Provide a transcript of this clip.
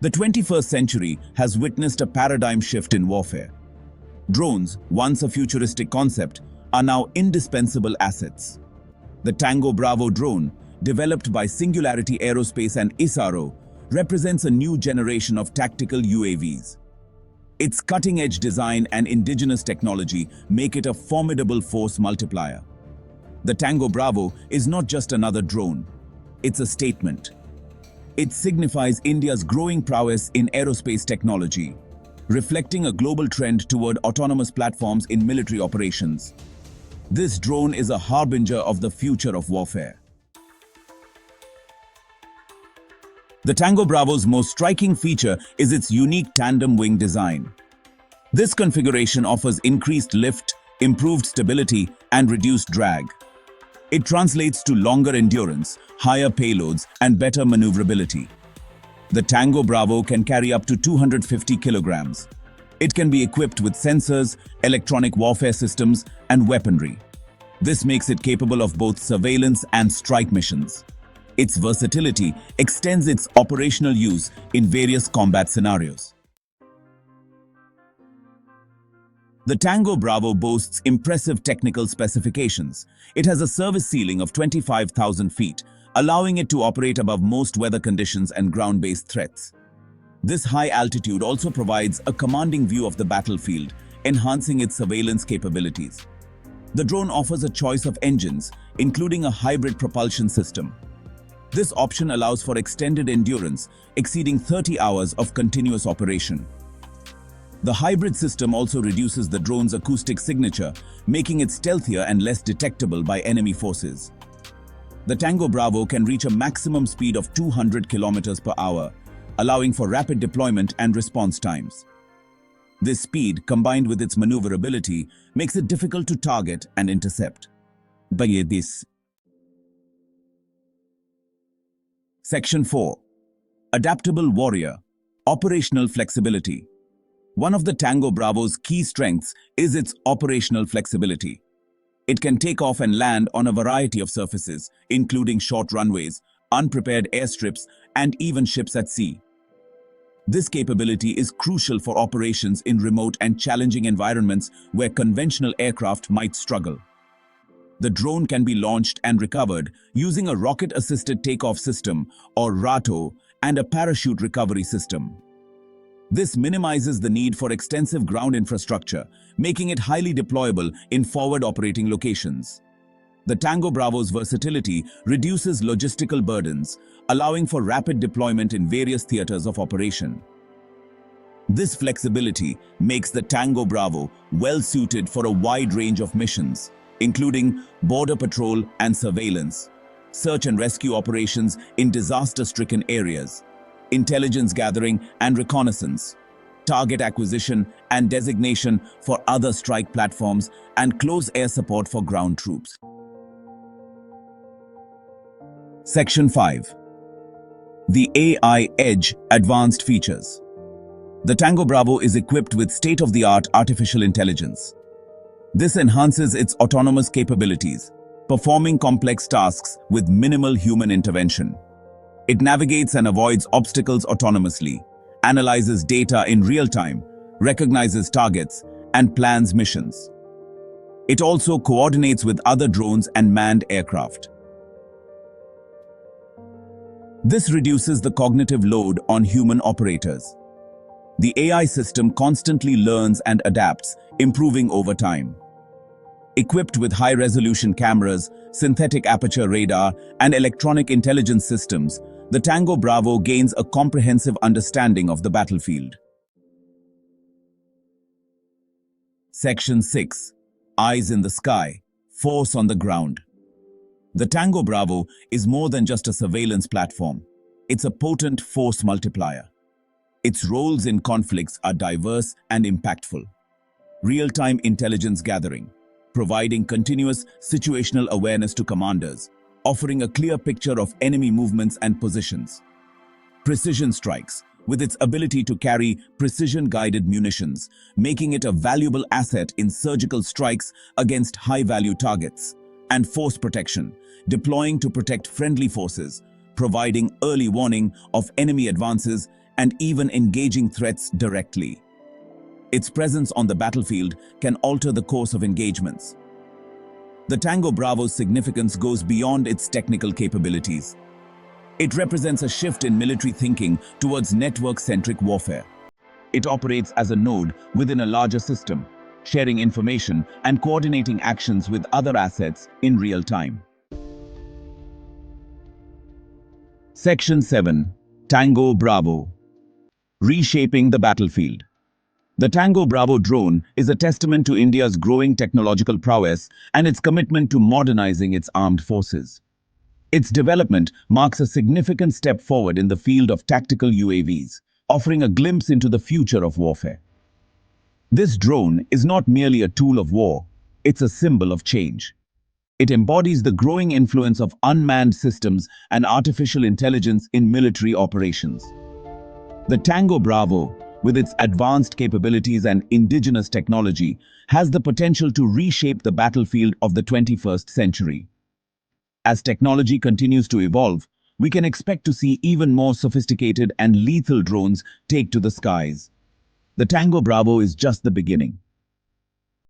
The 21st century has witnessed a paradigm shift in warfare. Drones, once a futuristic concept, are now indispensable assets. The Tango Bravo drone, developed by Singularity Aerospace and ISRO, represents a new generation of tactical UAVs. Its cutting-edge design and indigenous technology make it a formidable force multiplier. The Tango Bravo is not just another drone, it's a statement. It signifies India's growing prowess in aerospace technology, reflecting a global trend toward autonomous platforms in military operations. This drone is a harbinger of the future of warfare. The Tango Bravo's most striking feature is its unique tandem wing design. This configuration offers increased lift, improved stability, and reduced drag. It translates to longer endurance, higher payloads, and better maneuverability. The Tango Bravo can carry up to 250 kilograms. It can be equipped with sensors, electronic warfare systems, and weaponry. This makes it capable of both surveillance and strike missions. Its versatility extends its operational use in various combat scenarios. The Tango Bravo boasts impressive technical specifications. It has a service ceiling of 25,000 feet, allowing it to operate above most weather conditions and ground-based threats. This high altitude also provides a commanding view of the battlefield, enhancing its surveillance capabilities. The drone offers a choice of engines, including a hybrid propulsion system. This option allows for extended endurance, exceeding 30 hours of continuous operation. The hybrid system also reduces the drone's acoustic signature, making it stealthier and less detectable by enemy forces. The Tango Bravo can reach a maximum speed of 200 kilometers per hour, allowing for rapid deployment and response times. This speed, combined with its maneuverability, makes it difficult to target and intercept. Section 4. Adaptable Warrior. Operational Flexibility. One of the Tango Bravo's key strengths is its operational flexibility. It can take off and land on a variety of surfaces, including short runways, unprepared airstrips, and even ships at sea. This capability is crucial for operations in remote and challenging environments where conventional aircraft might struggle. The drone can be launched and recovered using a rocket-assisted takeoff system, or RATO, and a parachute recovery system. This minimizes the need for extensive ground infrastructure, making it highly deployable in forward operating locations. The Tango Bravo's versatility reduces logistical burdens, allowing for rapid deployment in various theaters of operation. This flexibility makes the Tango Bravo well-suited for a wide range of missions, including border patrol and surveillance, search and rescue operations in disaster-stricken areas, intelligence gathering and reconnaissance, target acquisition and designation for other strike platforms, and close air support for ground troops. Section 5. The AI Edge Advanced Features. The Tango Bravo is equipped with state-of-the-art artificial intelligence. This enhances its autonomous capabilities, performing complex tasks with minimal human intervention. It navigates and avoids obstacles autonomously, analyzes data in real time, recognizes targets, and plans missions. It also coordinates with other drones and manned aircraft. This reduces the cognitive load on human operators. The AI system constantly learns and adapts, improving over time. Equipped with high-resolution cameras, synthetic aperture radar, and electronic intelligence systems, the Tango Bravo gains a comprehensive understanding of the battlefield. Section 6. Eyes in the Sky, Force on the Ground. The Tango Bravo is more than just a surveillance platform. It's a potent force multiplier. Its roles in conflicts are diverse and impactful. Real-time intelligence gathering, providing continuous situational awareness to commanders, offering a clear picture of enemy movements and positions. Precision strikes, with its ability to carry precision-guided munitions, making it a valuable asset in surgical strikes against high-value targets. And force protection, deploying to protect friendly forces, providing early warning of enemy advances and even engaging threats directly. Its presence on the battlefield can alter the course of engagements. The Tango Bravo's significance goes beyond its technical capabilities. It represents a shift in military thinking towards network-centric warfare. It operates as a node within a larger system, sharing information and coordinating actions with other assets in real time. Section 7. Tango Bravo. Reshaping the Battlefield. The Tango Bravo drone is a testament to India's growing technological prowess and its commitment to modernizing its armed forces. Its development marks a significant step forward in the field of tactical UAVs, offering a glimpse into the future of warfare. This drone is not merely a tool of war, it's a symbol of change. It embodies the growing influence of unmanned systems and artificial intelligence in military operations. The Tango Bravo, with its advanced capabilities and indigenous technology, has the potential to reshape the battlefield of the 21st century. As technology continues to evolve, we can expect to see even more sophisticated and lethal drones take to the skies. The Tango Bravo is just the beginning.